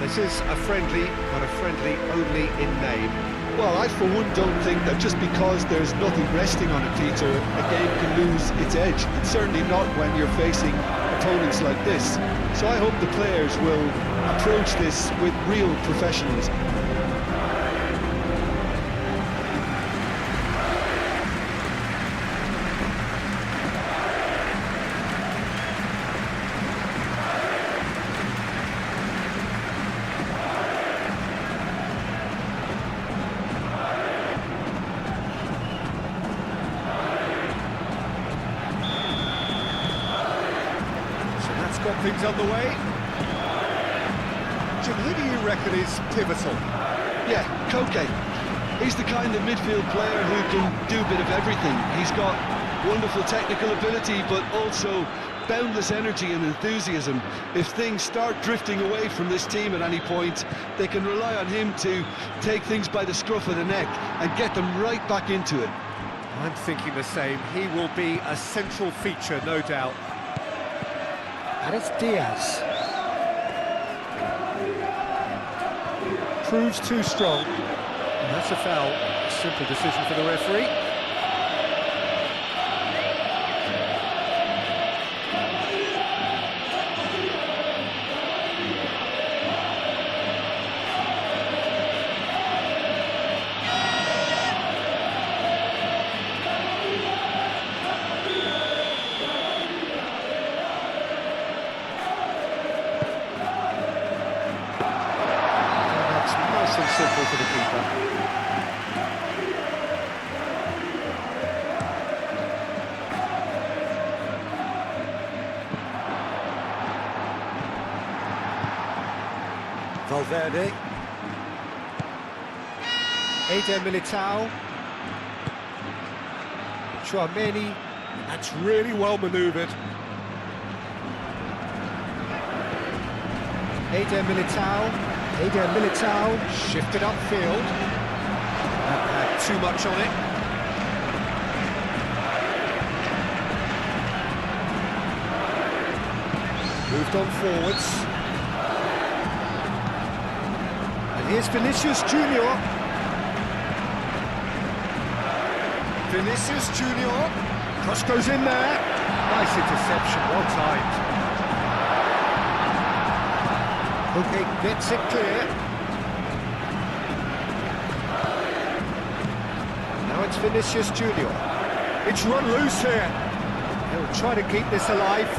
This is a friendly, but a friendly only in name. Well, I for one don't think that just because there's nothing resting on it, Peter, a game can lose its edge. It's certainly not when you're facing opponents like this. So I hope the players will approach this with real professionalism. Got things underway. Jim, who do you reckon is pivotal? Yeah, Koke. He's the kind of midfield player who can do a bit of everything. He's got wonderful technical ability, but also boundless energy and enthusiasm. If things start drifting away from this team at any point, they can rely on him to take things by the scruff of the neck and get them right back into it. I'm thinking the same. He will be a central feature, no doubt. And it's Diaz. Proves too strong. And that's a foul. A simple decision for the referee. Nice and simple for the keeper. Valverde. Eder Militao. Chouameni. That's really well manoeuvred. Eder Militao shifted upfield. That had too much on it. Moved on forwards. And here's Vinicius Junior. Vinicius Junior. Cross goes in there. Nice interception, well timed. Okay, gets it clear. Now it's Vinicius Junior. It's run loose here. He'll try to keep this alive.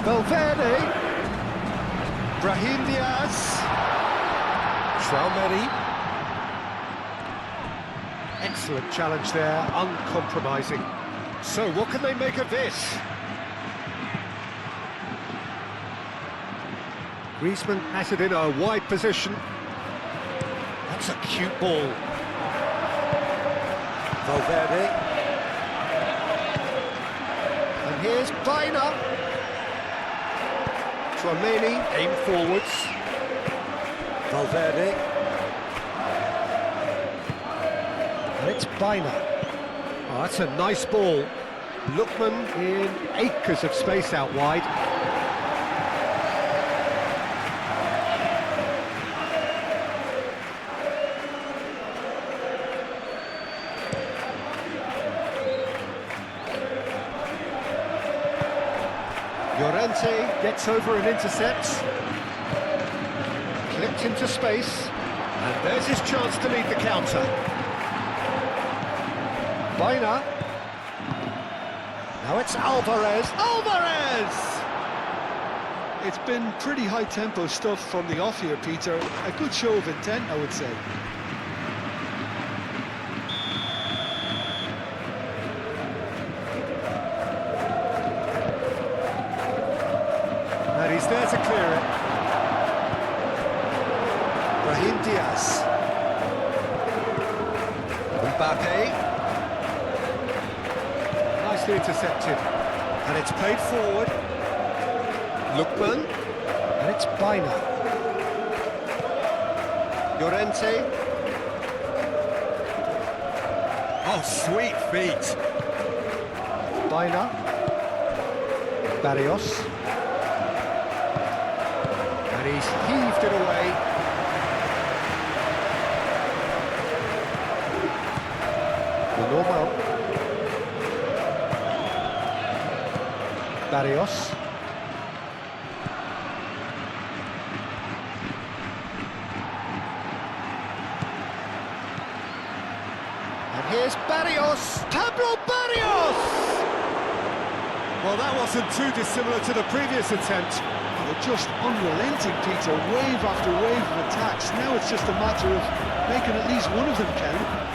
Valverde. Brahim Diaz. Chouameni. Excellent challenge there, uncompromising. So what can they make of this? Griezmann has it in a wide position. That's a cute ball. Valverde. And here's Baina. Chouameni, aim forwards. Valverde. And it's Baina. Oh, that's a nice ball. Lookman in acres of space out wide. Llorente gets over and intercepts. Clipped into space. And there's his chance to lead the counter. Baina. Now it's Alvarez. Alvarez! It's been pretty high-tempo stuff from the off here, Peter. A good show of intent, I would say. And he's there to clear it. Brahim Diaz. Mbappe. Nicely intercepted. And it's played forward. Lookman. And it's Baina. Llorente. Oh, sweet feet. Baina. Barrios. And he's Barrios. And here's Barrios. Pablo Barrios! Well, that wasn't too dissimilar to the previous attempt. They're just unrelenting, Peter, wave after wave of attacks. Now it's just a matter of making at least one of them count.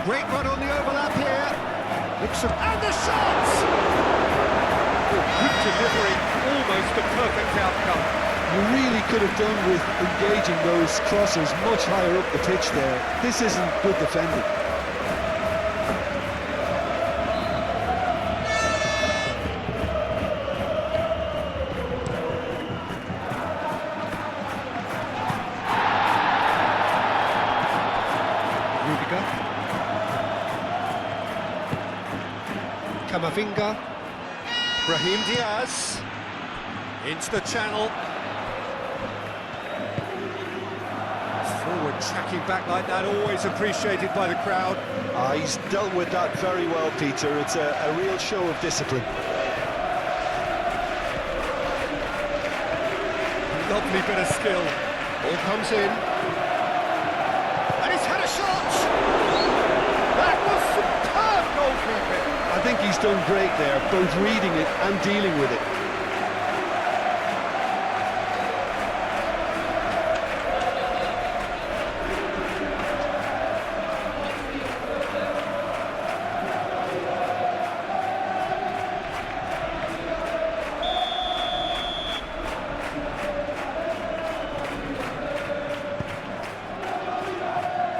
Great run on the overlap here. And the shot! Quick delivery, almost the perfect outcome. You really could have done with engaging those crosses much higher up the pitch there. This isn't good defending. Camavinga, Brahim Diaz, into the channel. Forward tracking back like that, always appreciated by the crowd. He's dealt with that very well, Peter. It's a real show of discipline. Lovely bit of skill. Ball comes in. And he's had a shot! That was superb goalkeeping. I think he's done great there, both reading it and dealing with it.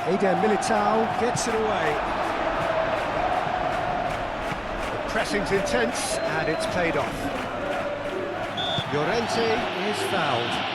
Eder Militao Gets it away. Pressing's intense, and it's paid off. Llorente is fouled.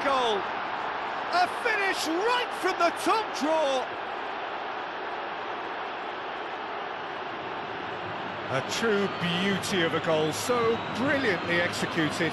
Goal! A finish right from the top draw! A true beauty of a goal, so brilliantly executed.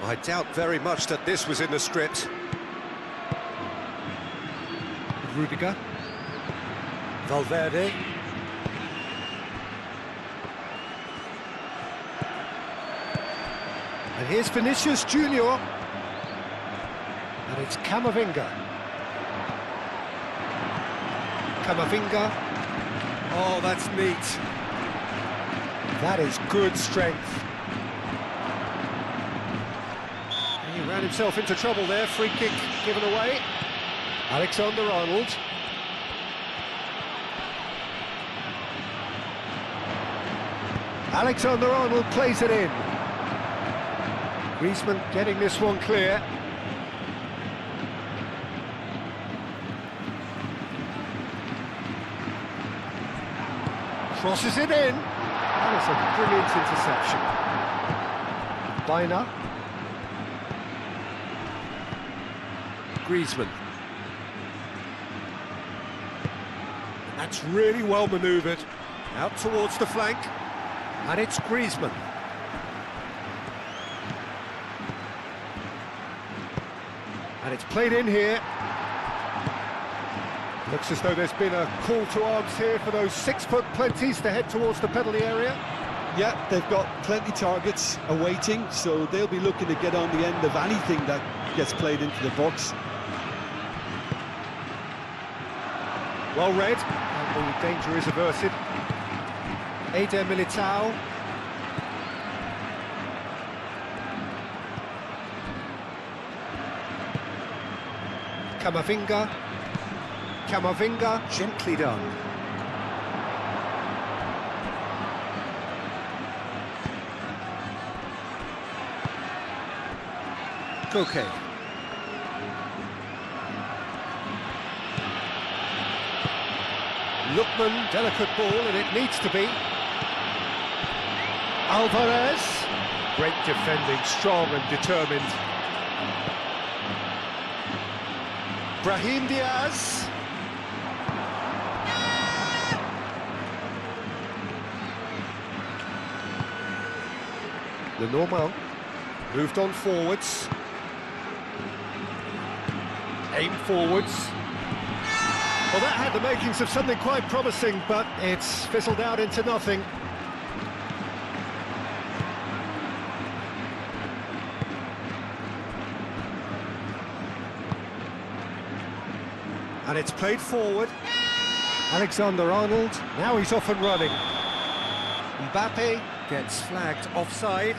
I doubt very much that this was in the script. Rudiger. Valverde. And here's Vinicius Junior. And it's Camavinga. Camavinga. Oh, that's neat. That is good strength. He ran himself into trouble there. Free kick given away. Alexander-Arnold. Alexander-Arnold plays it in. Griezmann getting this one clear. Crosses it in. That is a brilliant interception. Baina. Griezmann. That's really well manoeuvred. Out towards the flank. And it's Griezmann. And it's played in here. Looks as though there's been a call to arms here for those 6-foot plenties to head towards the penalty area. Yeah, they've got plenty targets awaiting, so they'll be looking to get on the end of anything that gets played into the box. Well read, and the danger is averted. Eder Militao. Camavinga. Camavinga, gently done. Koke. Lookman, delicate ball, and it needs to be. Alvarez. Great defending, strong and determined. Brahim Diaz. Lenormand moved on forwards. Aim forwards. Well, that had the makings of something quite promising, but it's fizzled out into nothing. And it's played forward. Alexander-Arnold. Now he's off and running. Mbappe gets flagged offside.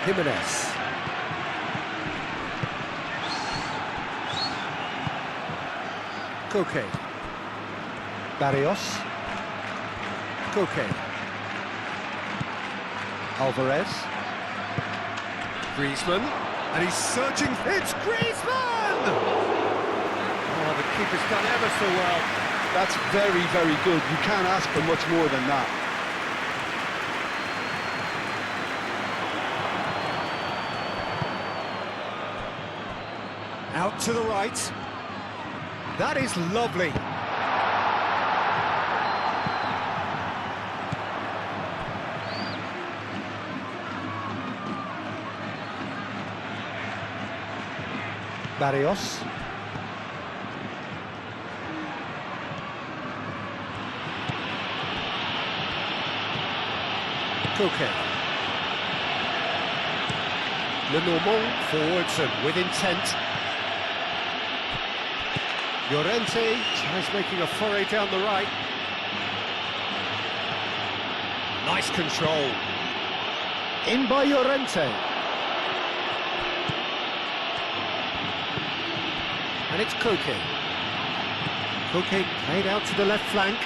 Jimenez. Koke. Barrios. Koke. Alvarez. Griezmann, and he's searching. It's Griezmann! Oh, the keeper's done ever so well. That's very, very good. You can't ask for much more than that. Out to the right. That is lovely. Barrios. Koke. Lenormand forwards and with intent. Llorente Tries making a foray down the right. Nice control. in by Llorente. And it's Koke. Koke played out to the left flank.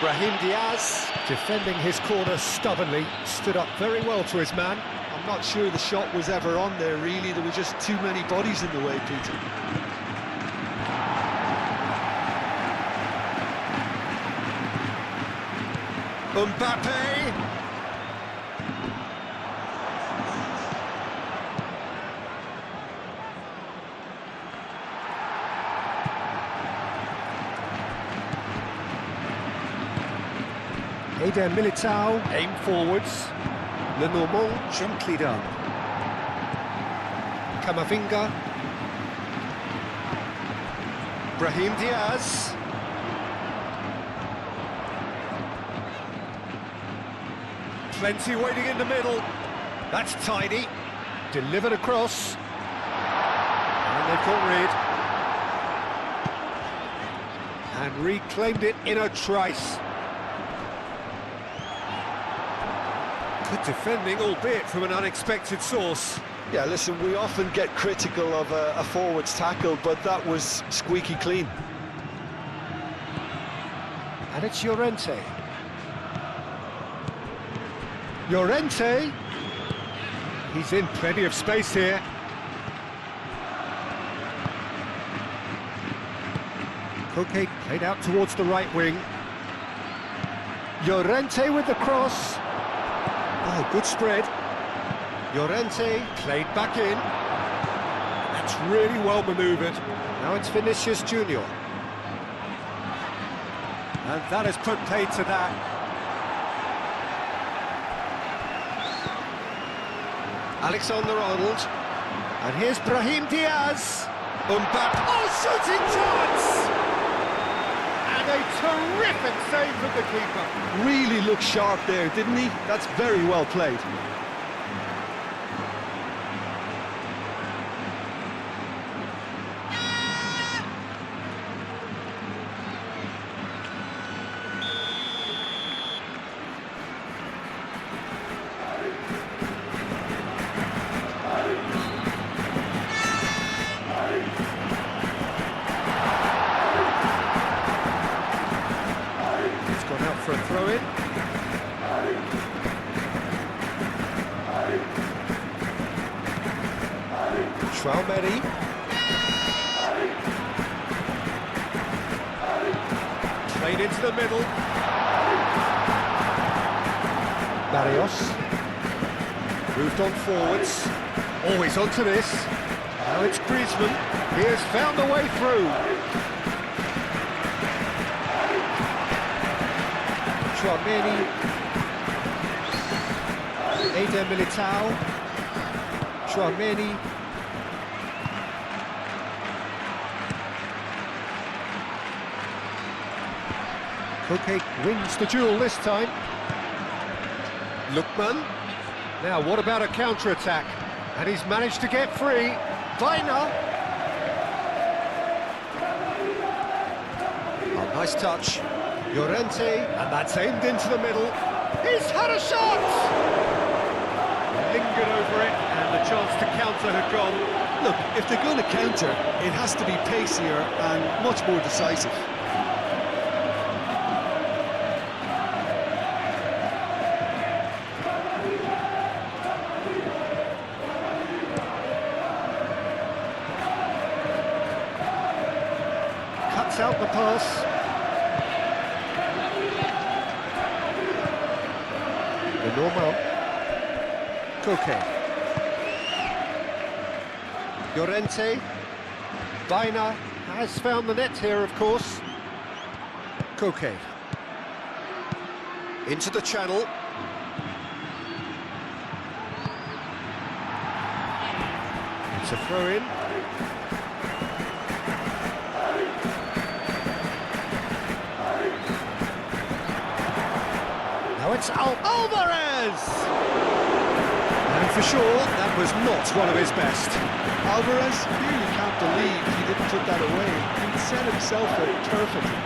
Brahim Diaz Defending his corner stubbornly, stood up very well to his man. I'm not sure the shot was ever on there, really. There were just too many bodies in the way, Peter. Mbappe! Eder Militao. Aim forwards. Lenormand, gently done. Camavinga. Brahim Diaz. Plenty waiting in the middle. That's tidy. Delivered across. And they've got rid. And reclaimed it in a trice. Good defending, albeit from an unexpected source. Yeah, listen, we often get critical of a forward's tackle, but that was squeaky clean. And it's Llorente. Llorente. He's in plenty of space here. Koke played out towards the right wing. Llorente with the cross. Oh, good spread. Llorente Played back in. That's really well manoeuvred. Now it's Vinicius Junior. And that has put paid to that. Alexander-Arnold. And here's Brahim Diaz. Mbappe. Oh, shooting chance! And a terrific save from the keeper. Really looked sharp there, didn't he? That's very well played. For a throw-in. Schwalmeri. Played into the middle. Barrios. Moved on forwards. Always onto this. Now it's Griezmann. He has found a way through. Chouameni, Eder Militao, Chouameni, Koke wins the duel this time. Lookman, now what about a counter-attack? And he's managed to get free. Weiner. Oh, nice touch. Llorente, and that's aimed into the middle. He's had a shot! Lingered over it, and the chance to counter had gone. Look, if they're going to counter, it has to be pacier and much more decisive. Cuts out the pass. Normal. Koke. Llorente. Weiner has found the net here, of course. Koke. Into the channel. It's a throw-in. Now it's Alvarez! And for sure, that was not one of his best. Alvarez, you really can't believe he didn't put that away. He set himself up perfectly.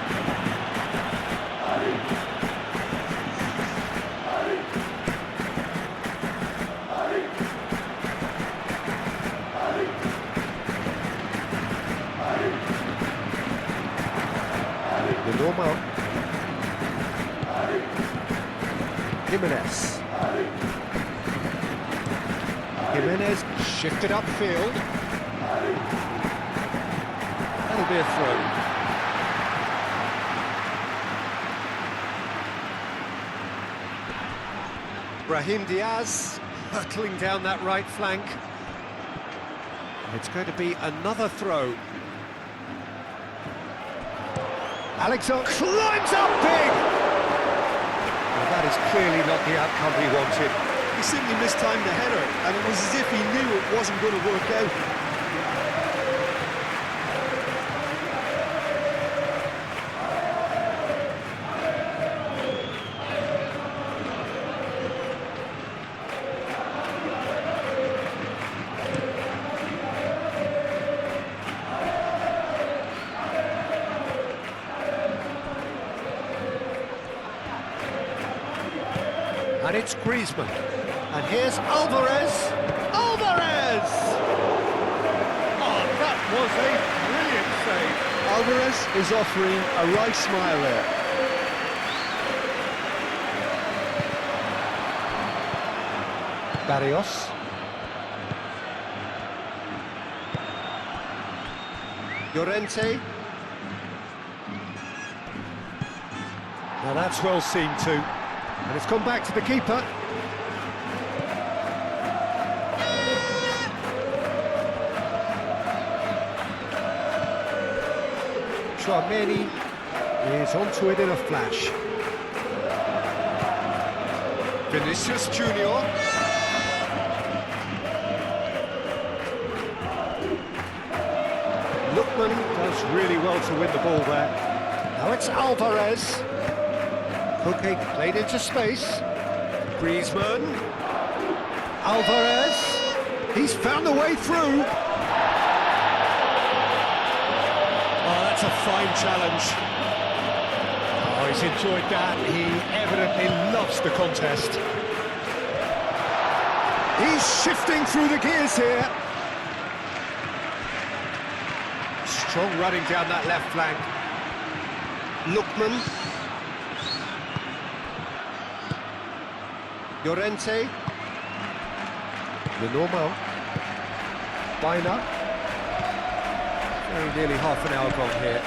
The normal. Jimenez shifted upfield. That'll be a throw. Brahim Diaz hurtling down that right flank. It's going to be another throw. Alexander climbs up big! Well, that is clearly not the outcome he wanted. He simply mistimed the header, and it was as if he knew it wasn't going to work out. And it's Griezmann. And here's Alvarez. Alvarez! Oh, that was a brilliant save. Alvarez is offering a wry smile there. Barrios. Llorente. Now that's well seen too. And it's gone back to the keeper. Chouameni, He's onto it in a flash. Vinicius Junior. Lookman does really well to win the ball there. Now it's Alvarez. Koke played into space. Griezmann. Alvarez. He's found a way through. Oh, that's a fine challenge. Oh, he's enjoyed that. He evidently loves the contest. He's shifting through the gears here. Strong running down that left flank. Lookman. Llorente. Lenormand. Bina. Very nearly half an hour gone here.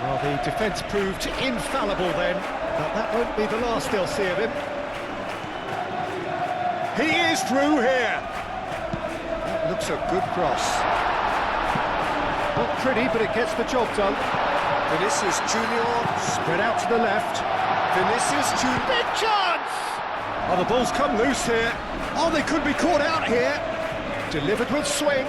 Well, the defence proved infallible then, but that won't be the last they'll see of him. He is through here. That looks a good cross. Not pretty, but it gets the job done. Vinicius Junior spread out to the left. Vinicius Junior, big chance! Oh, the ball's come loose here. Oh, they could be caught out here. Delivered with swing.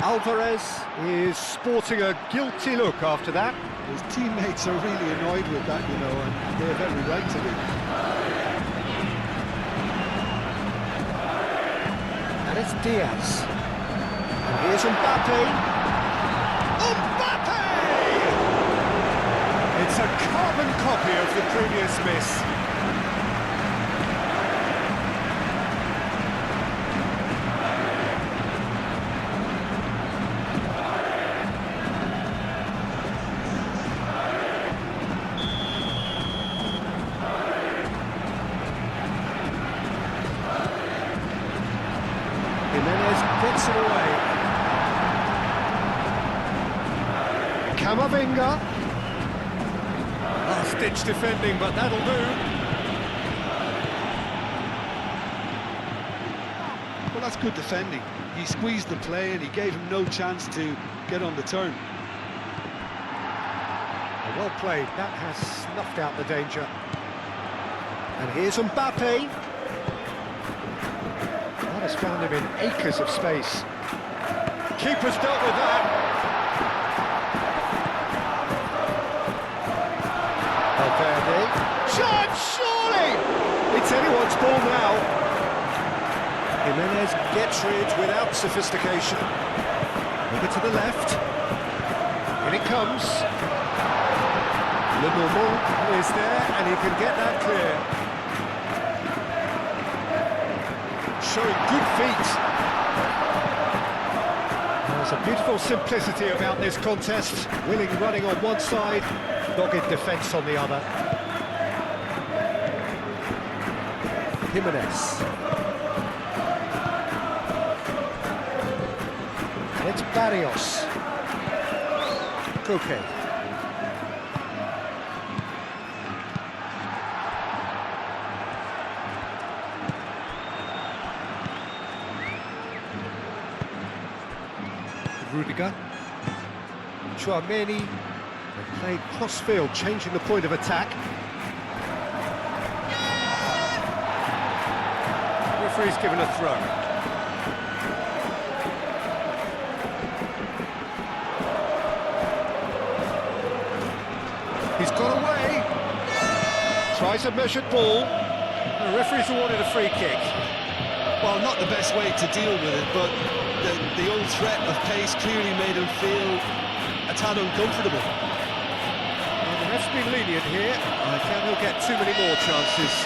Alvarez is sporting a guilty look after that. His teammates are really annoyed with that, you know, and they have every right to be. And it's Diaz. And here's Mbappe. Mbappe! It's a carbon copy of the previous miss. Gets it away. Camavinga. Last-ditch defending, but that'll do. Well, that's good defending. He squeezed the play and he gave him no chance to get on the turn. Well played. That has snuffed out the danger. And here's Mbappe. Has found him in acres of space. Keeper's dealt with that. Valverde. Chance, surely! It's anyone's ball now. Jimenez gets rid without sophistication. Over to the left. In it comes. Lenormand is there, and he can get that clear. Showing good feet. There's a beautiful simplicity about this contest. Willing running on one side, dogged defence on the other. Jimenez. And it's Barrios. Koke. Rudiger, Chouameni, they played cross-field, changing the point of attack. Referee's given a throw. He's got away. Tries a measured ball. The referee's awarded a free kick. Well, not the best way to deal with it, but the old threat of pace clearly made him feel a tad uncomfortable. Well, the ref's been lenient here. I doubt he'll get too many more chances.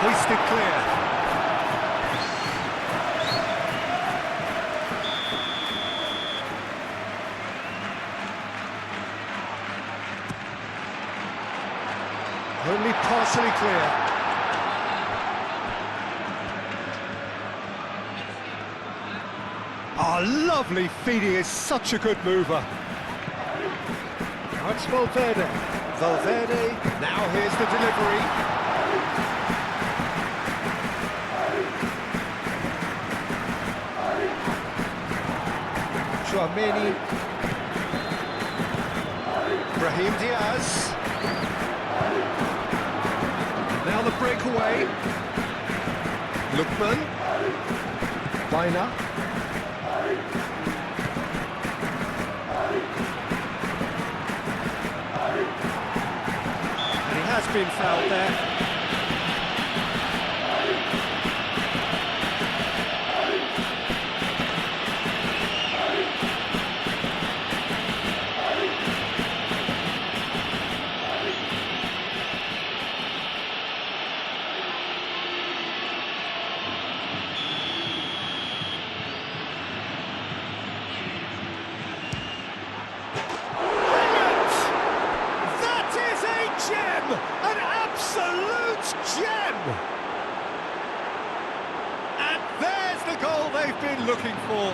Hoisted clear. Only partially clear. Oh, lovely feeding, is such a good mover. Now it's Valverde. Valverde, now here's the delivery. Chouameni. Brahim Diaz. Now the breakaway. Lookman. Weiner. And he has been fouled there. An absolute gem! And there's the goal they've been looking for.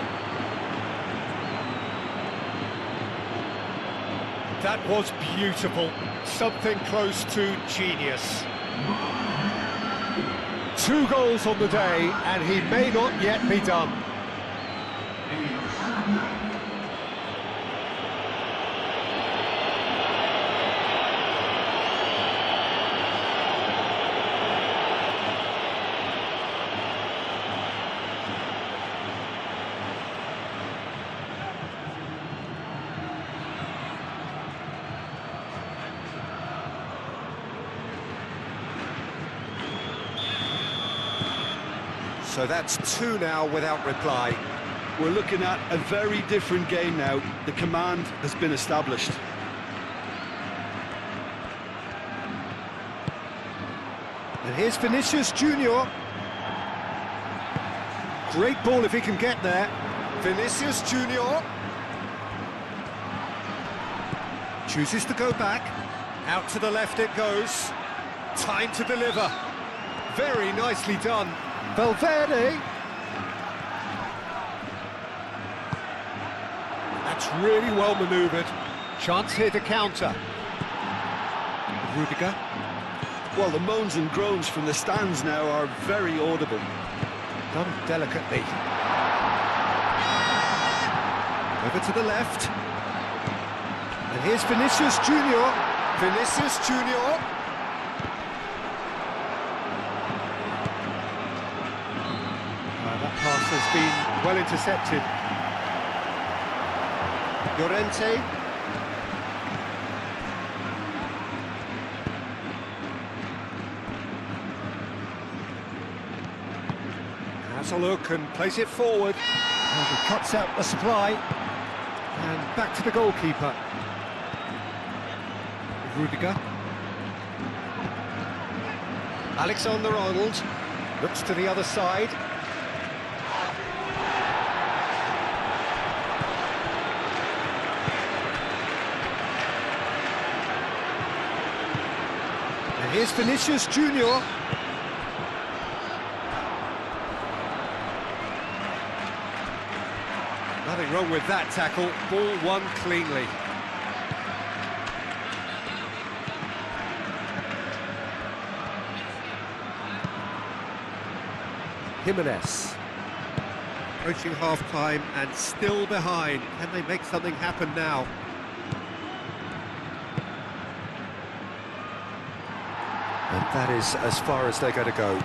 That was beautiful. Something close to genius. 2 goals on the day, and he may not yet be done. So that's 2 now without reply. We're looking at a very different game now. The command has been established. And here's Vinicius Junior. Great ball if he can get there. Vinicius Junior. Chooses to go back. Out to the left it goes. Time to deliver. Very nicely done. Valverde. That's really well manoeuvred. Chance here to counter. Rudiger. Well, the moans and groans from the stands now are very audible. Done delicately. Over to the left. And here's Vinicius Junior. Vinicius Junior. That pass has been well intercepted. Llorente. Has a look and plays it forward. And he cuts out the supply. And back to the goalkeeper. Rudiger. Alexander-Arnold looks to the other side. And here's Vinicius Junior. Nothing wrong with that tackle. Ball won cleanly. Jimenez. Approaching half-time and still behind. Can they make something happen now? And that is as far as they're going to go.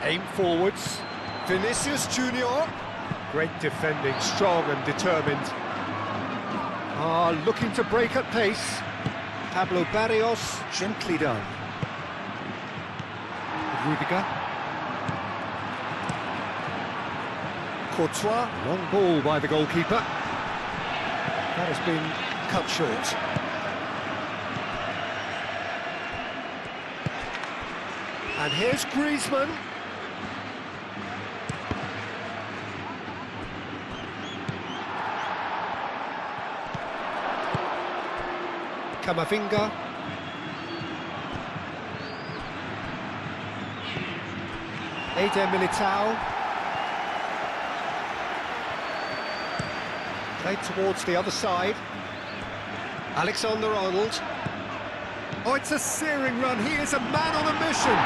Aim forwards. Vinicius Junior. Great defending, strong and determined. Looking to break at pace. Pablo Barrios, gently done. Rudiger. Courtois, long ball by the goalkeeper. That has been cut short. And here's Griezmann. Camavinga. Eder Militao. Played towards the other side. Alexander-Arnold. Oh, it's a searing run. He is a man on a mission.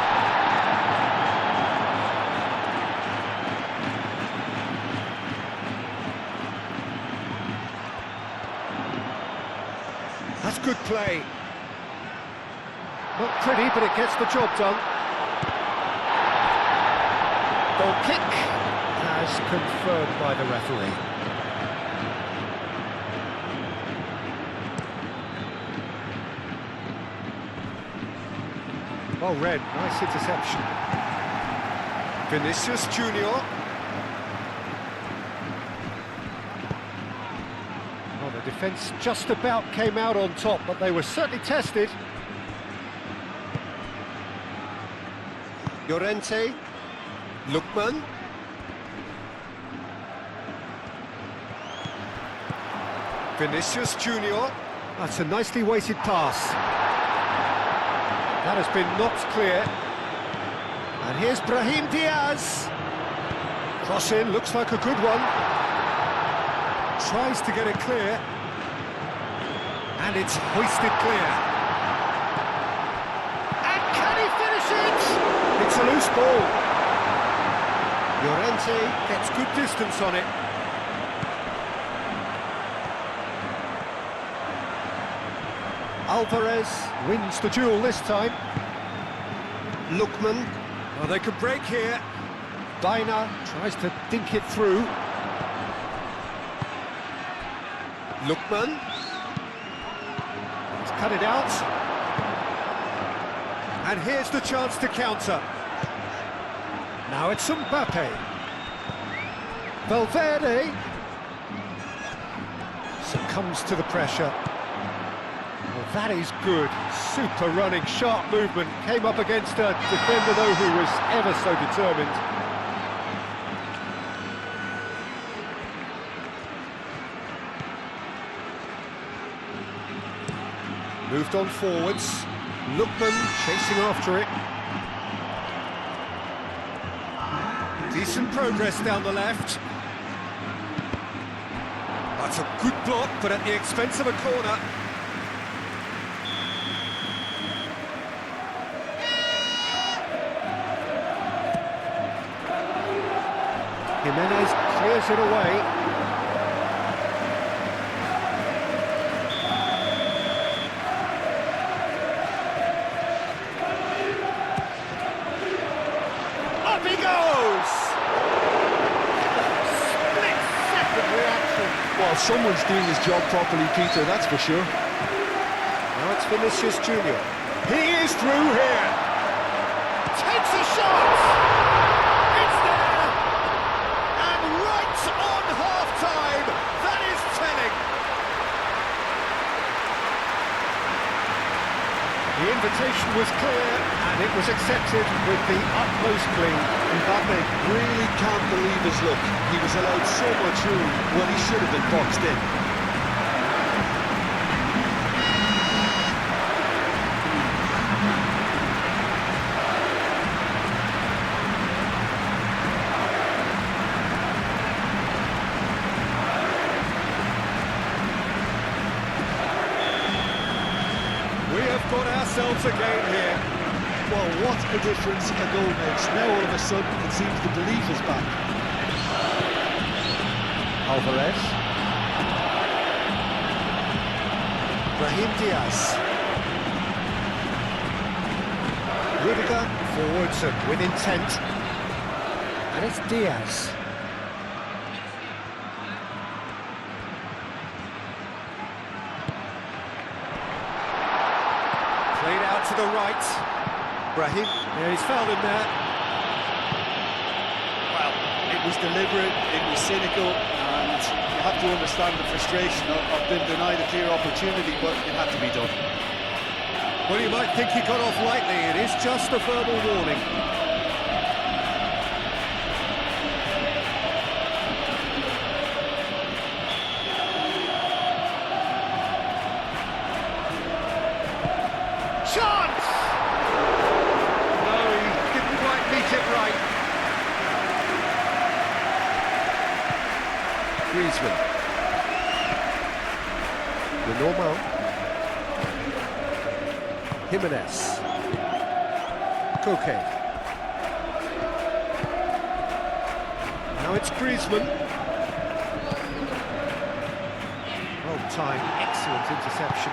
That's good play. Not pretty, but it gets the job done. Goal kick as confirmed by the referee. Well read, nice interception. Vinicius Junior. Well, the defence just about came out on top, but they were certainly tested. Llorente. Lookman. Vinicius Junior. That's a nicely weighted pass. That has been knocked clear. And here's Brahim Diaz. Cross in, looks like a good one. Tries to get it clear. And it's hoisted clear. And can he finish it? It's a loose ball. Llorente gets good distance on it. Alvarez wins the duel this time. Lookman. Well, they could break here. Dina tries to dink it through. Lookman. He's cut it out. And here's the chance to counter. Now it's Mbappe. Valverde succumbs to the pressure. Well, that is good. Super running, sharp movement. Came up against a defender, though, who was ever so determined. Moved on forwards. Lookman chasing after it. Decent progress down the left. That's a good block, but at the expense of a corner. Jimenez clears it away. Up he goes! Split-second reaction. Well, someone's doing his job properly, Peter, that's for sure. Now it's Vinicius Junior. He is through here. Takes a shot. It's there. And right on half-time. That is telling. The invitation was clear, and it was accepted with the utmost glee. Mbappe really can't believe his luck. He was allowed so much room when he should have been boxed in. We have got ourselves a game here. Well, what a difference a goal makes. Now all of a sudden it seems the belief is back. Alvarez. Brahim Diaz. Rudiger forwards and with intent. And it's Diaz. Played out to the right. Brahim, yeah, he's fouled him there. Well, it was deliberate, it was cynical, and you have to understand the frustration of being denied a clear opportunity, but it had to be done. Well, you might think he got off lightly. It is just a verbal warning. Chance! No, he didn't quite meet it right. Griezmann. Normal. Jimenez. Koke. Now it's Griezmann. Well timed, excellent interception.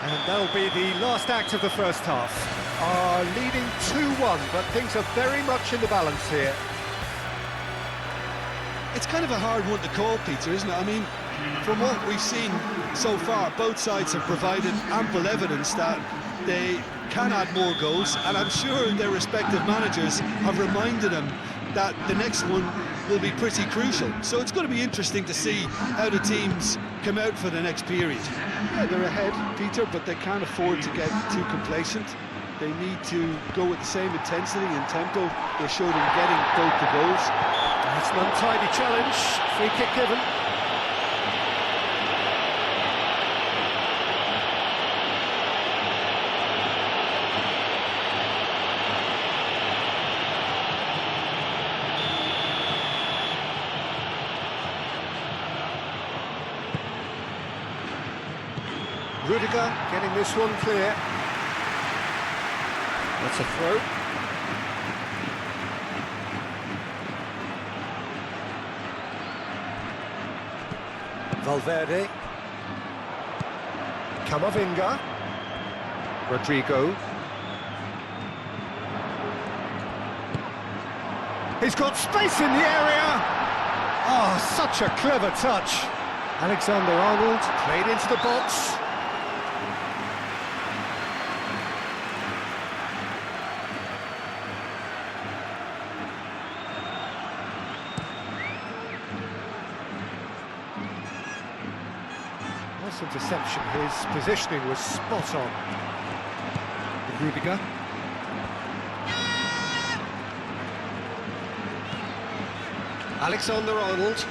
And that'll be the last act of the first half. Are leading 2-1, but things are very much in the balance here. It's kind of a hard one to call, Peter, isn't it? I mean, from what we've seen so far, both sides have provided ample evidence that they can add more goals, and I'm sure their respective managers have reminded them that the next one will be pretty crucial. So it's going to be interesting to see how the teams come out for the next period. Yeah, they're ahead, Peter, but they can't afford to get too complacent. They need to go with the same intensity and tempo they showed in getting both the goals. That's an untidy challenge. Free kick given. Rudiger getting this one clear. That's a throw. Valverde. Camavinga. Rodrigo. He's got space in the area. Oh, such a clever touch. Alexander-Arnold played into the box. Nice interception. His positioning was spot on. Rudiger. Alexander-Arnold.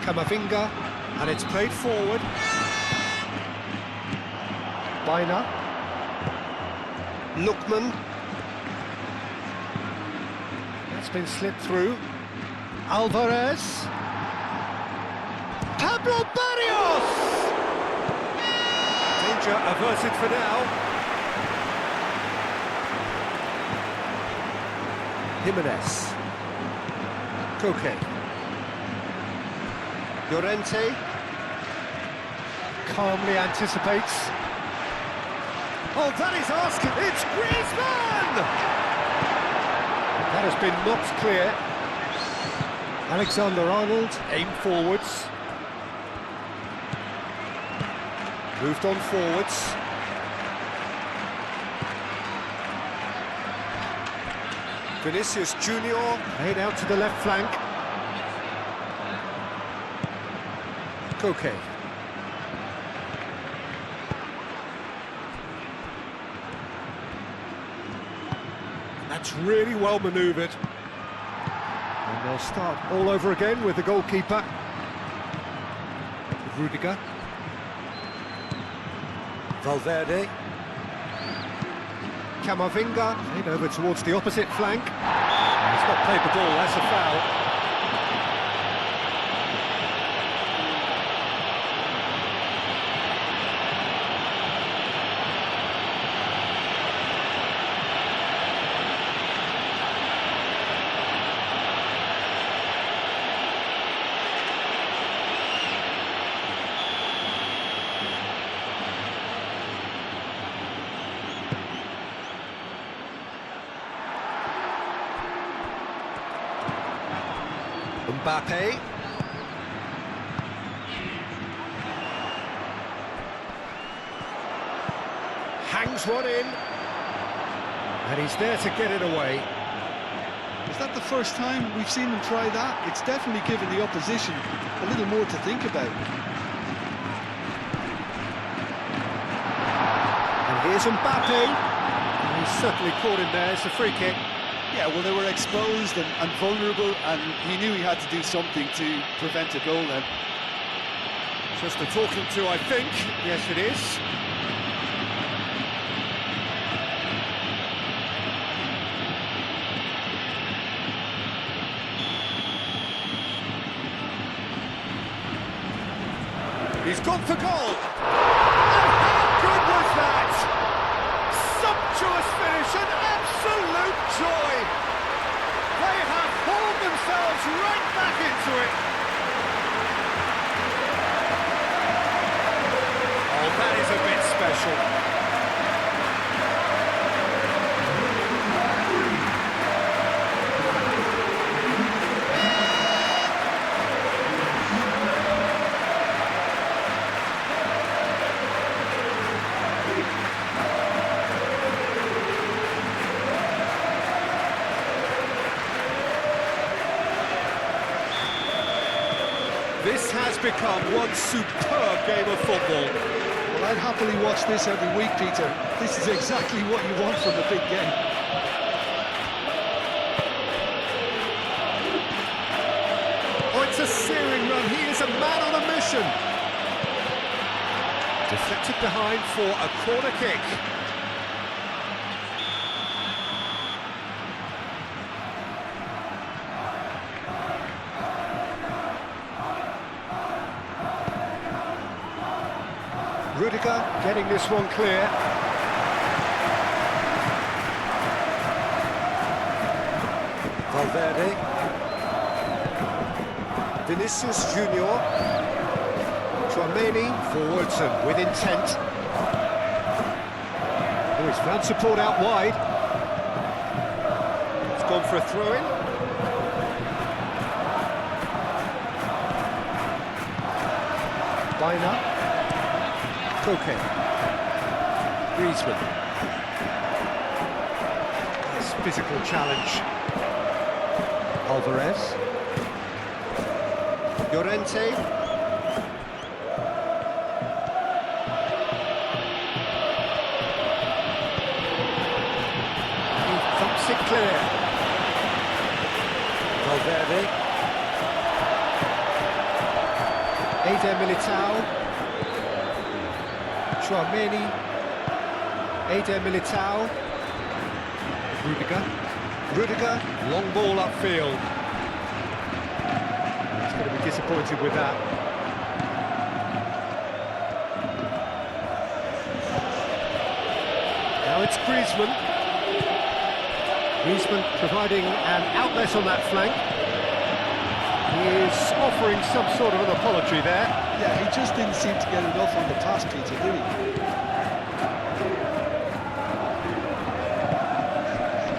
Camavinga, and it's played forward. Baina. Lookman. That's been slipped through. Alvarez. Pablo Barrios! Danger averted for now. Jimenez. Koke. Llorente. Calmly anticipates. Oh, that is asking. It's Griezmann! That has been knocked clear. Alexander-Arnold, aim forwards. Moved on forwards. Vinicius Junior played out to the left flank. Koke. That's really well manoeuvred. And they'll start all over again with the goalkeeper. Rudiger. Valverde. Camavinga, played over towards the opposite flank. He's not played the ball, that's a foul. Mbappe. Hangs one in. And he's there to get it away. Is that the first time we've seen them try that? It's definitely given the opposition a little more to think about. And here's Mbappe. He's certainly caught him there. It's a free kick. Yeah, well, they were exposed and vulnerable, and he knew he had to do something to prevent a goal then. Just a talking to, I think. Yes, it is. He's gone for goal. And how good was that? Sumptuous finish, an absolute joy. They have hauled themselves right back into it. Oh, that is a bit special. This has become one superb game of football. Well, I'd happily watch this every week, Peter. This is exactly what you want from a big game. Oh, it's a searing run. He is a man on a mission. Deflected behind for a corner kick. Rudiger getting this one clear. Valverde. Vinicius Junior. Tchouameni forwards and with intent. Oh, he's found support out wide. It's gone for a throw-in. Baina. Koke. Griezmann. Nice physical challenge. Alvarez. Llorente. He thumps it clear. Valverde. Eder Militao. Tchouameni, Eder Militao, Rudiger, long ball upfield. He's going to be disappointed with that. Now it's Griezmann. Griezmann providing an outlet on that flank. He is offering some sort of an apology there. Yeah, he just didn't seem to get enough on the pass, Peter, did he?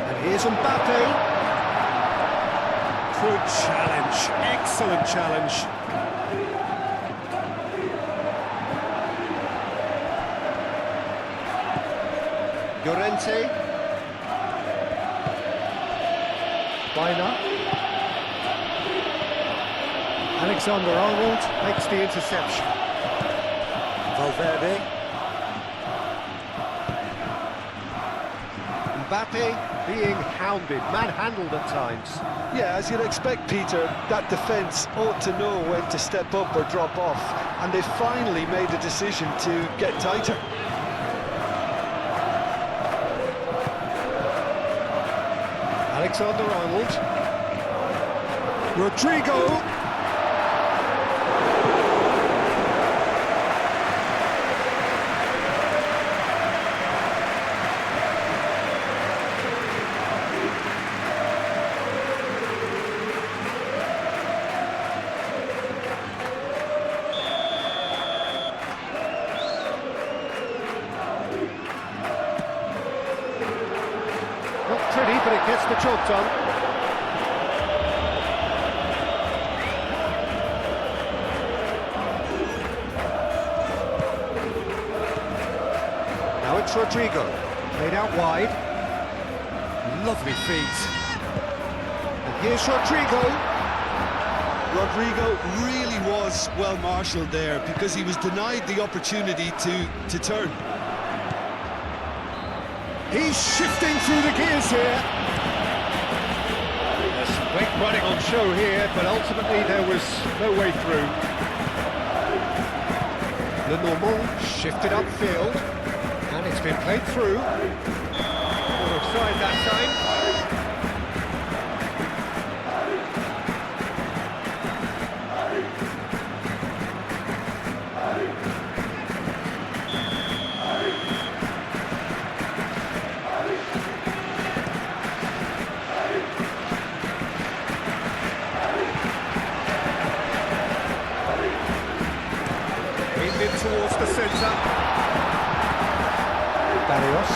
And here's Mbappe. Good challenge, excellent challenge. Llorente. Baina. Alexander-Arnold makes the interception. Valverde. Mbappe being hounded, manhandled at times. Yeah, as you'd expect, Peter, that defence ought to know when to step up or drop off, and they finally made a decision to get tighter. Alexander-Arnold. Rodrigo. Not pretty, but it gets the job done. Now it's Rodrigo, played out wide. Lovely feet. Here's Rodrigo. Rodrigo really was well marshalled there because he was denied the opportunity to turn. He's shifting through the gears here. There's some quick running on show here, but ultimately there was no way through. Le Normand shifted upfield, and it's been played through. Offside that time. In towards the centre. Barrios.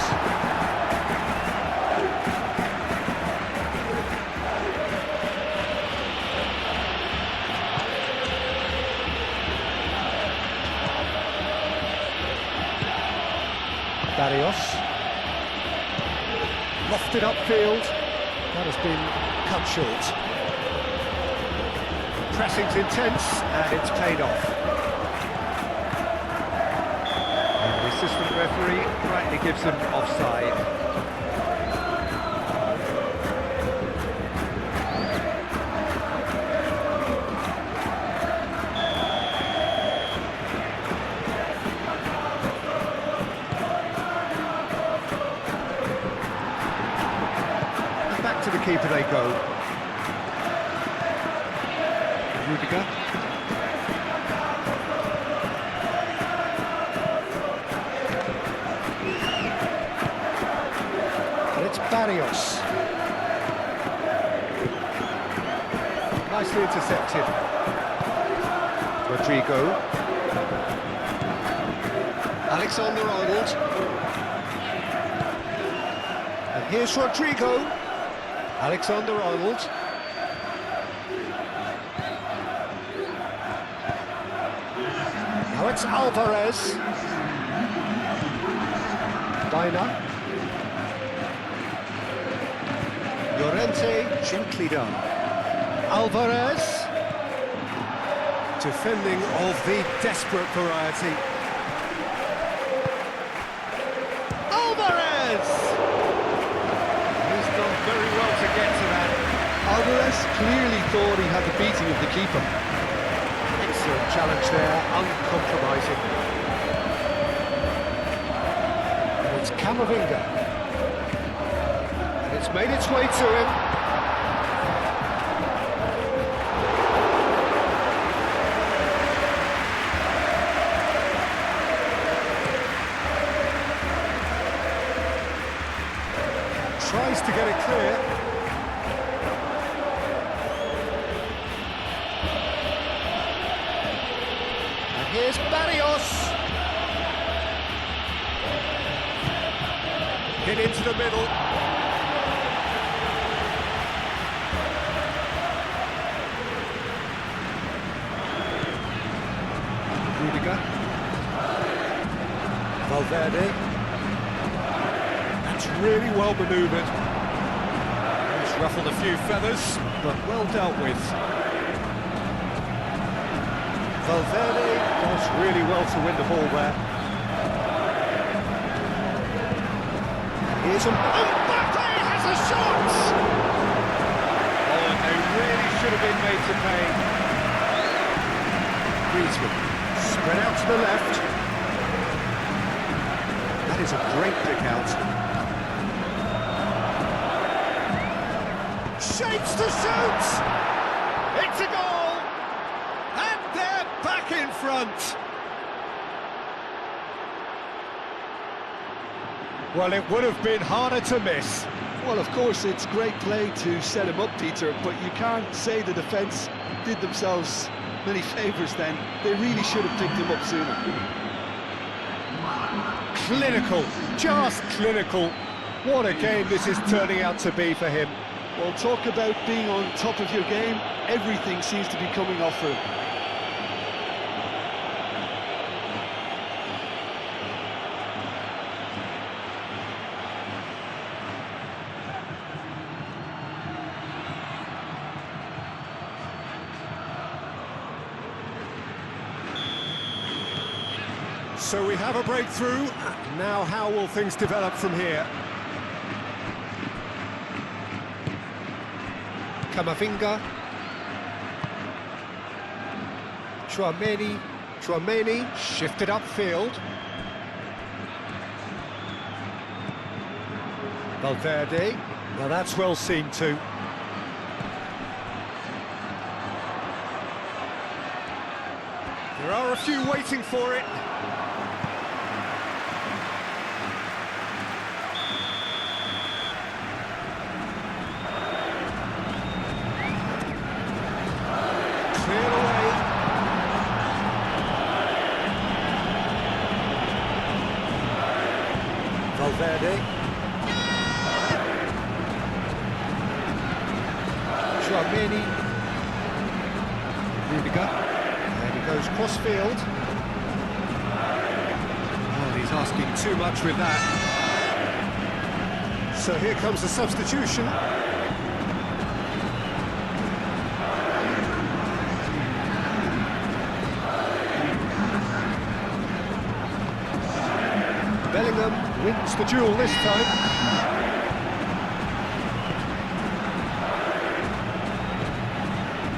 Barrios. Lofted upfield. That has been cut short. Pressing's intense, and it's paid off. The assistant referee rightly gives them offside. And back to the keeper they go. Rudiger. It's Barrios. Nicely intercepted. Rodrigo. Alexander-Arnold. And here's Rodrigo. Alexander-Arnold. Now it's Alvarez. Dina. Llorente, gently done. Alvarez. Defending of the desperate variety. Alvarez! He's done very well to get to that. Alvarez clearly thought he had the beating of the keeper. Excellent challenge there, uncompromising. And it's Camavinga. It's made its way to him. Tries to get it clear. And here's Barrios. Hit into the middle. Rudiger. Valverde. That's really well manoeuvred. He's ruffled a few feathers, but well dealt with. Valverde does really well to win the ball there. Here's Mbappe has a shot! Oh, and they really should have been made to pay. Griezmann. Spread out to the left. That is a great pick out. Shapes to shoot! It's a goal! And they're back in front! Well, it would have been harder to miss. Well, of course, it's great play to set him up, Peter, but you can't say the defence did themselves many favours then. They really should have picked him up sooner. Clinical, just clinical. What a game this is turning out to be for him. Well, talk about being on top of your game. Everything seems to be coming off for him. So we have a breakthrough. Now how will things develop from here? Camavinga. Chouameni shifted upfield. Valverde. Now that's well seen too. There are a few waiting for it. Cleared away. Valverde. Chouameni. Liga. And he goes cross-field. Oh, he's asking too much with that. So here comes the substitution. Bellingham wins the duel this time.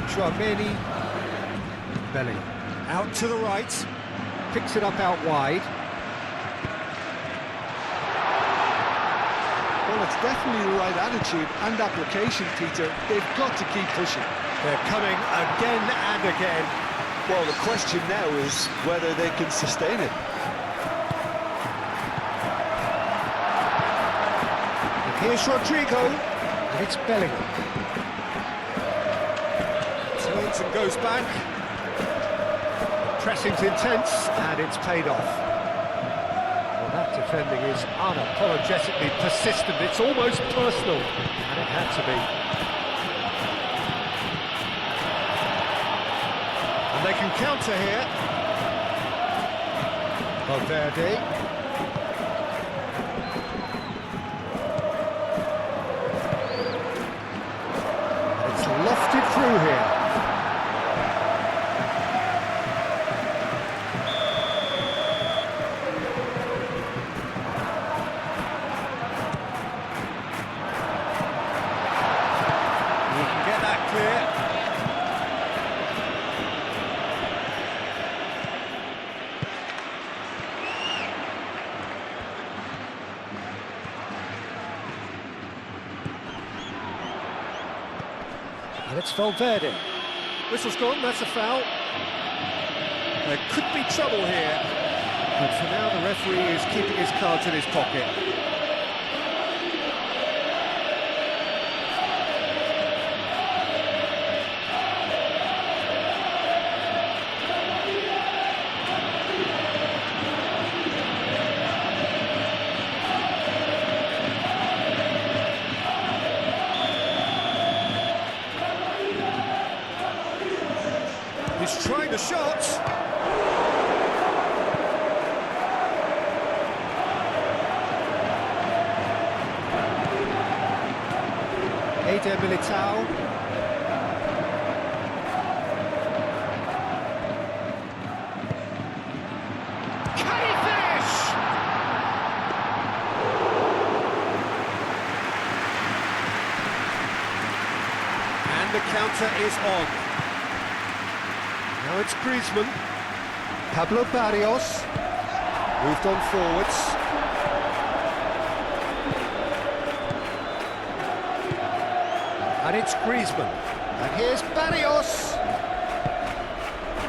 Chouameni. Bellingham out to the right, picks it up out wide. Well, it's definitely the right attitude and application, Peter. They've got to keep pushing. They're coming again and again. Well, the question now is whether they can sustain it. And here's Rodrigo, and it's Bellingham. Turns and goes back. Pressing's intense, and it's paid off. Well, that defending is unapologetically persistent. It's almost personal, and it had to be. And they can counter here. Valverde. And it's lofted through here. And it's Valverde. Whistle's gone, that's a foul. There could be trouble here. But for now, the referee is keeping his cards in his pocket. He's trying the shot. Eder Militao. Can he finish? And the counter is on. Now it's Griezmann. Pablo Barrios. Moved on forwards. And it's Griezmann. And here's Barrios.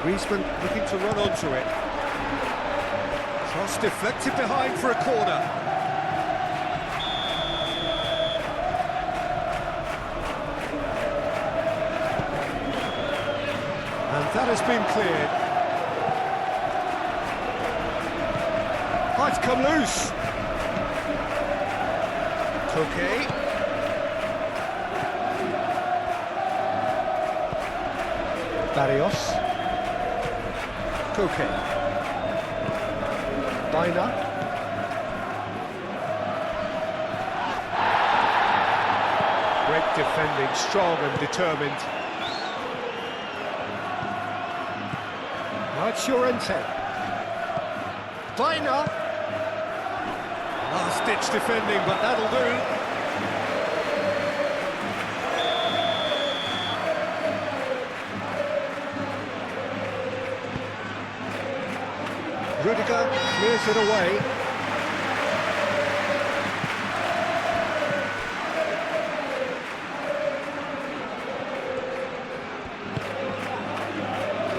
Griezmann looking to run onto it. Cross deflected behind for a corner. And that has been cleared. Oh, it's come loose. Koke. Barrios. Koke. Baina. Great defending, strong and determined. Now it's Llorente. Feiner. Last-ditch defending, but that'll do. Rudiger clears it away.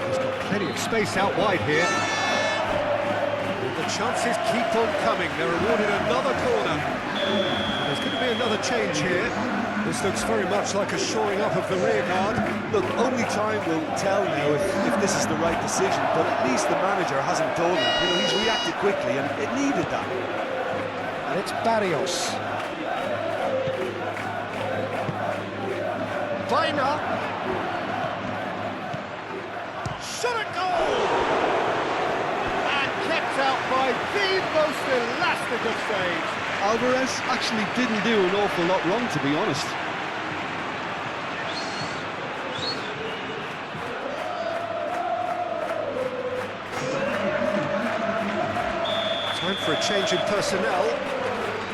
He's got plenty of space out wide here. The chances keep on coming. They're awarded another corner. There's going to be another change here. This looks very much like a shoring up of the rear guard. Look, only time will tell now if this is the right decision, but at least the manager hasn't done it. You know, he's reacted quickly, and it needed that. And it's Barrios. Feiner. Shot at goal! And kept out by the most elastic of saves. Alvarez actually didn't do an awful lot wrong, to be honest. Time for a change in personnel.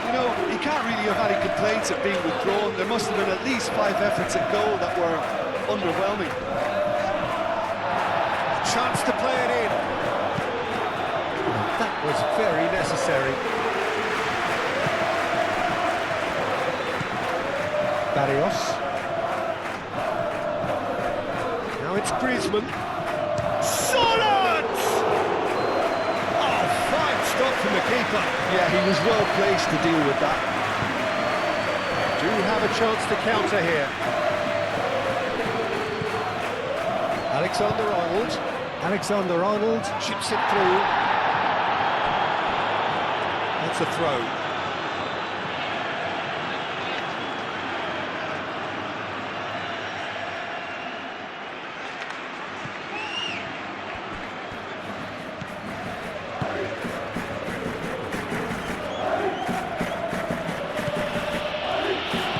You know, he can't really have any complaints at being withdrawn. There must have been at least 5 efforts at goal that were underwhelming. Chance to play it in. That was very necessary. Barrios. Now it's Griezmann. Solid! Oh, fine stop from the keeper. Yeah, he was well placed to deal with that. Do have a chance to counter here. Alexander-Arnold. Alexander-Arnold chips it through. That's a throw.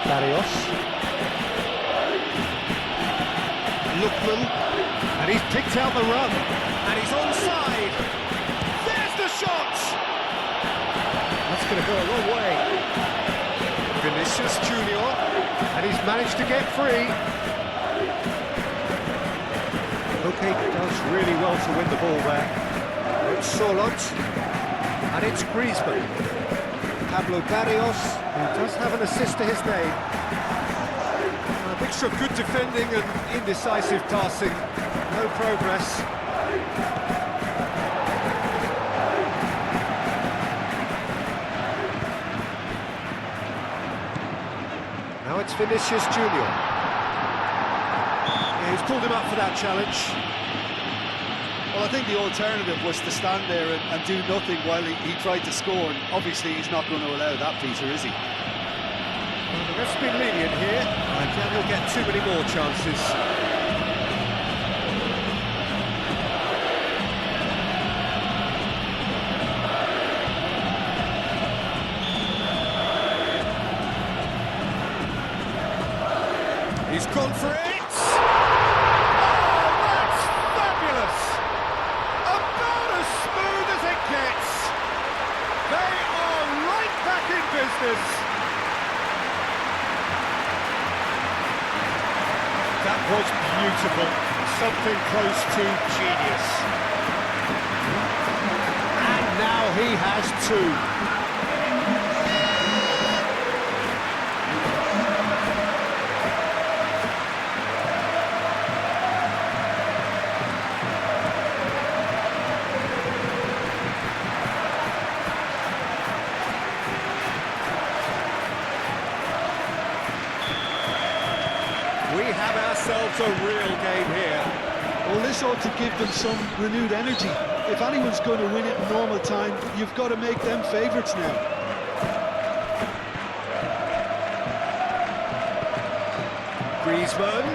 Barrios. Lookman. And he's picked out the run. And he's onside. There's the shot! That's going to go a long way. Vinicius Junior. And he's managed to get free. Okay, does really well to win the ball there. It's Solot. And it's Griezmann. Pablo Barrios, who does have an assist to his name. A mixture of good defending and indecisive passing. No progress. Now it's Vinicius Junior. Yeah, he's pulled him up for that challenge. Well, I think the alternative was to stand there and do nothing while he tried to score, and obviously he's not going to allow that, Peter, is he? Well, the ref's been lenient here. I doubt he'll get too many more chances. He's gone for it! That was beautiful, something close to genius. And now he has two. We have ourselves a real game here. Well, this ought to give them some renewed energy. If anyone's going to win it in normal time, you've got to make them favourites now. Griezmann.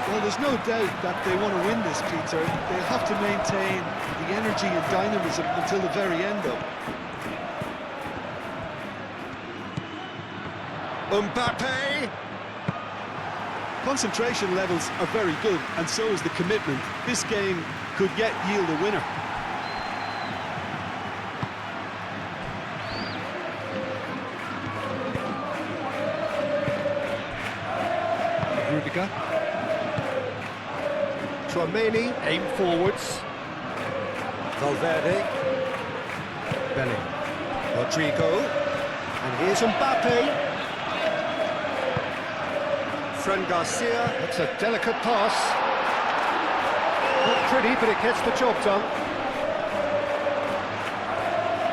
Well, there's no doubt that they want to win this, Peter. They'll have to maintain the energy and dynamism until the very end, though. Mbappe. Concentration levels are very good, and so is the commitment. This game could yet yield a winner. Rudiger. Tchouameni, aim forwards. Valverde. Belling. Rodrigo. And here's Mbappe. Fran Garcia. It's a delicate pass. Not pretty, but it gets the job done.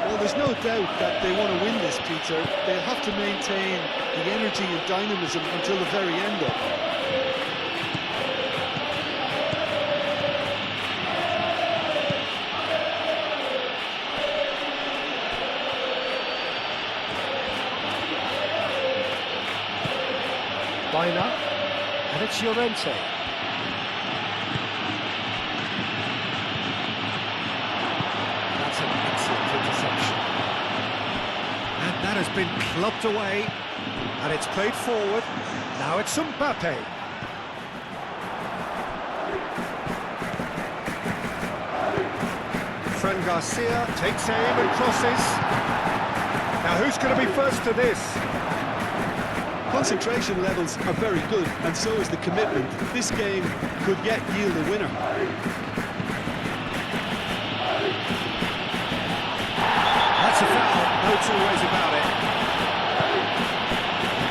Well, there's no doubt that they want to win this, Peter. They'll have to maintain the energy and dynamism until the very end of it. Bina, and it's Llorente. That's an excellent interception. And that has been clubbed away, and it's played forward. Now it's Mbappe. Fran Garcia takes aim and crosses. Now who's going to be first to this? Concentration levels are very good, and so is the commitment. This game could yet yield a winner. That's a foul, no two ways about it.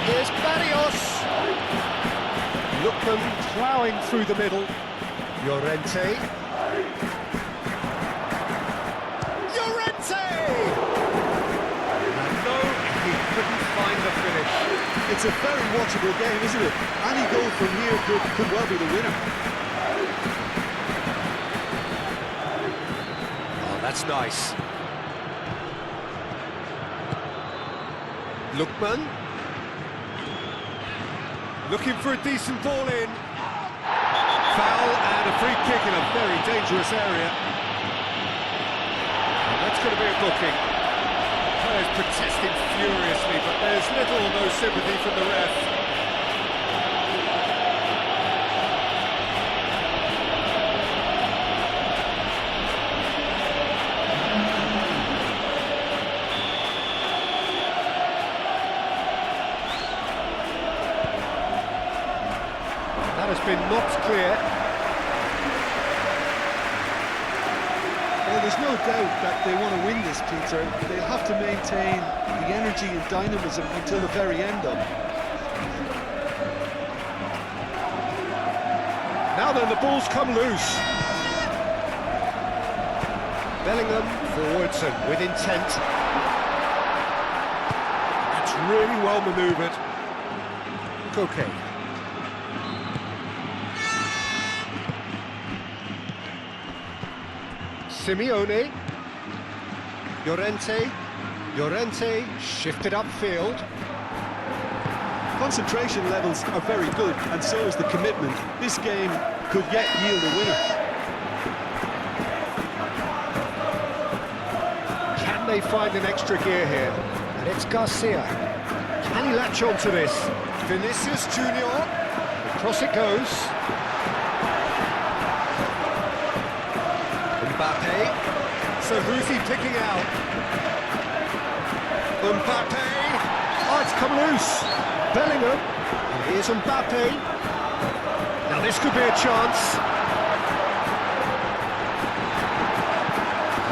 Here's Barrios. Lookman ploughing through the middle. Llorente. And no, he couldn't find the finish. It's a very watchable game, isn't it? Any goal from here could well be the winner. Oh, that's nice. Lookman. Looking for a decent ball in. Foul and a free kick in a very dangerous area. And that's going to be a booking. Players protesting furiously, but there's little or no sympathy from the ref. That has been knocked clear. Well, there's no doubt that they want to win this, Peter. They'll have to maintain the energy and dynamism until the very end of it. Now then, the ball's come loose. Bellingham forwards and with intent. That's really well manoeuvred. Koke. Simeone. Llorente shifted upfield. Concentration levels are very good, and so is the commitment. This game could yet yield a winner. Can they find an extra gear here? And it's Garcia. Can he latch on to this? Vinicius Junior. Across it goes. Mbappe. So who's he picking out? Mbappe. Oh, it's come loose. Bellingham. And here's Mbappe. Now this could be a chance.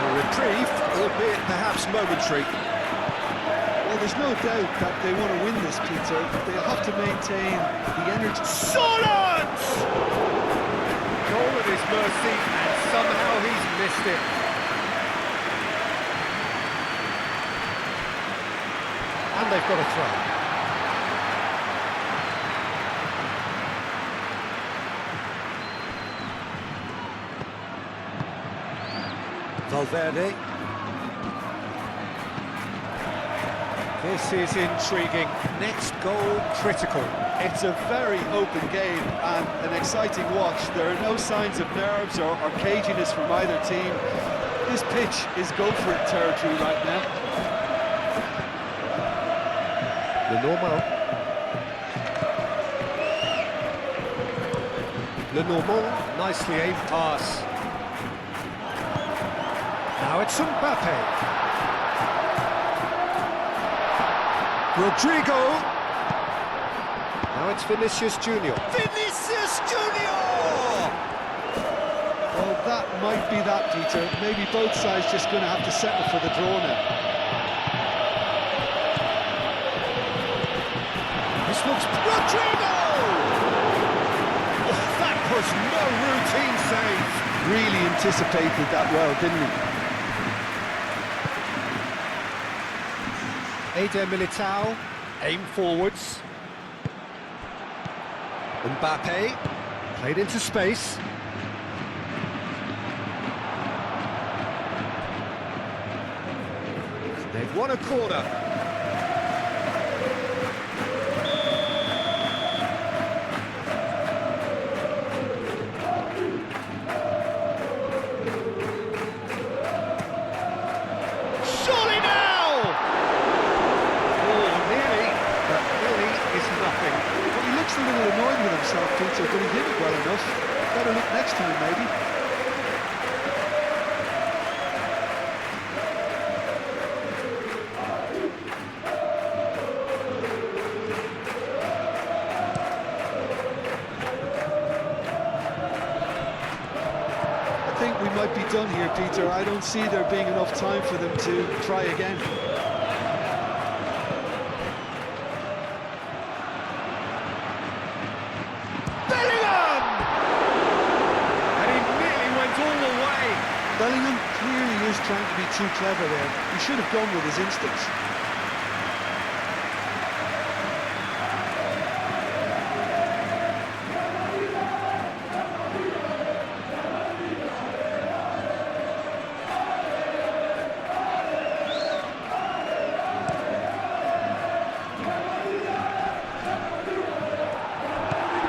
A reprieve, albeit perhaps momentary. Well, there's no doubt that they want to win this, Peter. They'll have to maintain the energy. Solid! Goal at his mercy, and somehow he's missed it. And they've got a throw. Valverde. This is intriguing. Next goal, critical. It's a very open game and an exciting watch. There are no signs of nerves or caginess from either team. This pitch is go-for-it territory right now. The normal. Lenormand, nicely aimed pass. Now it's Mbappe. Rodrigo. Now it's Vinicius Junior. Vinicius Junior! Well, that might be that, Peter. Maybe both sides just going to have to settle for the draw now. This looks... Rodrigo! Oh, that was no routine save. Really anticipated that well, didn't he? Eder Militao, aim forwards. Mbappe, played into space. They've won a corner. Surely now! Oh, nearly, but nearly is nothing. Well, he looks a little annoyed with himself, Peter, but he did it well enough. Better look next to him, maybe. I think we might be done here, Peter. I don't see there being enough time for them to try again. Bellingham clearly is trying to be too clever there. He should have gone with his instincts.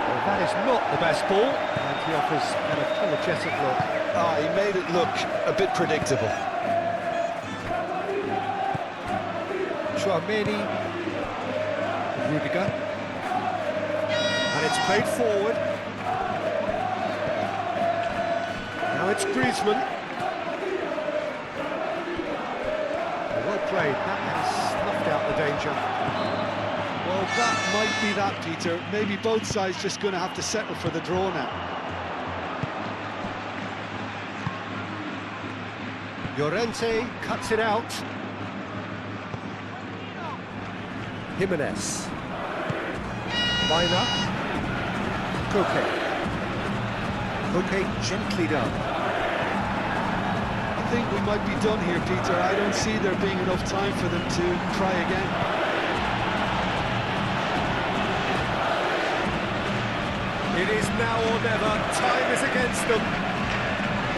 Well, that is not the best ball, and he offers an apologetic look. Ah, he made it look a bit predictable. Chouameni, Rudiger, and it's played forward. Now it's Griezmann. Well played, that has snuffed out the danger. Well, that might be that, Peter. Maybe both sides just going to have to settle for the draw now. Llorente cuts it out. Jimenez. Baina. Koke. Koke gently done. I think we might be done here, Peter. I don't see there being enough time for them to try again. It is now or never. Time is against them.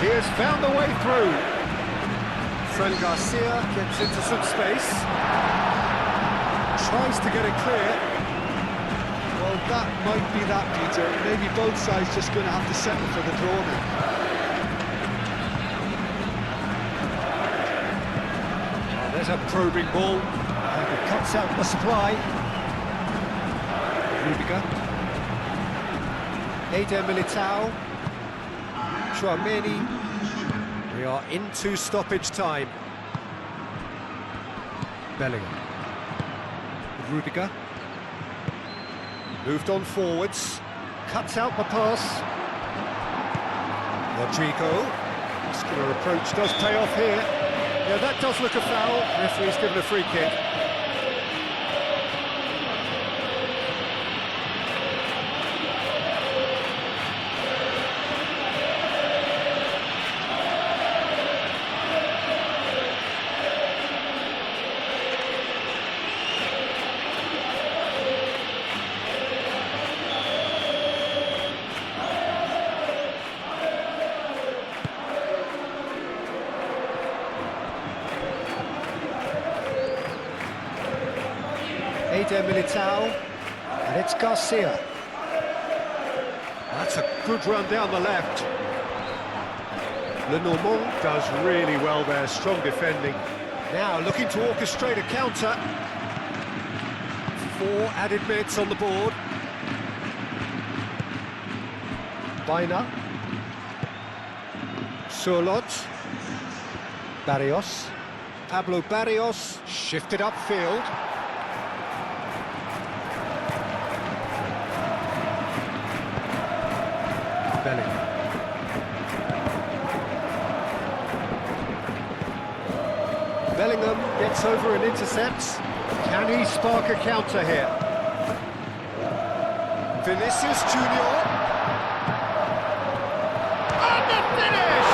He has found the way through. Fran Garcia gets into some space. Tries to get it clear. Well, that might be that, Peter. Maybe both sides just going to have to settle for the draw now. Oh, there's a probing ball. And it cuts out the supply. Rudiger. Eder Militao. Chouameni. We are into stoppage time. Bellingham. Rudiger. Moved on forwards. Cuts out the pass. Rodrigo. Muscular approach does pay off here. Yeah, that does look a foul. Referee's given a free kick. Eder Militao, and it's Garcia. That's a good run down the left. Lenormand does really well there, strong defending. Now looking to orchestrate a counter. 4 added minutes on the board. Baina. Surlot. Barrios. Pablo Barrios shifted upfield. Bellingham. Bellingham gets over and intercepts. Can he spark a counter here? Vinicius Junior. And the finish!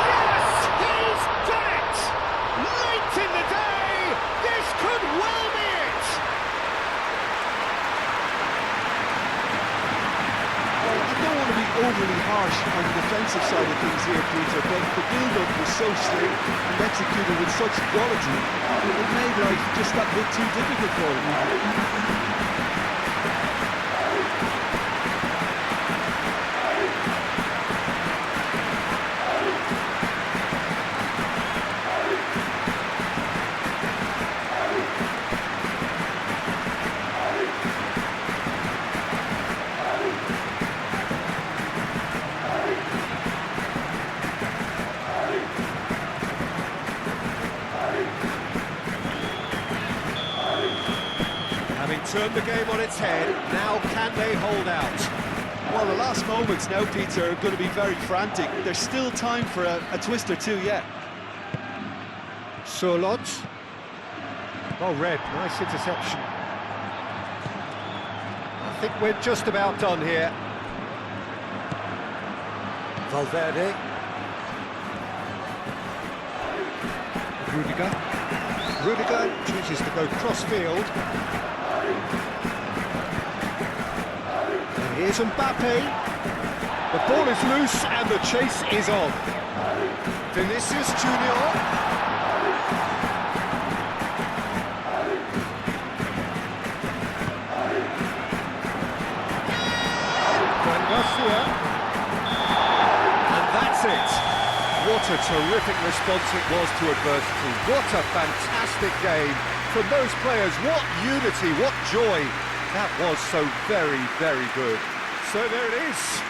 Yes, he's done it! Late in the day, this could well be it! Well, I don't want to be overly harsh on the defensive side of things here, Peter, but the build-up was so slick and executed with such quality, it made life just that bit too difficult for them. Having turned the game on its head, now can they hold out? Well, the last moments now, Peter, are going to be very frantic. There's still time for a twist or two yet. Surlot. Oh, Red, nice interception. I think we're just about done here. Valverde. Rudiger chooses to go cross-field. And here's Mbappe. The ball is loose and the chase is on. Vinicius Junior. Garcia. And that's it. What a terrific response it was to adversity. What a fantastic game from those players. What unity, what joy. That was so very, very good. So there it is.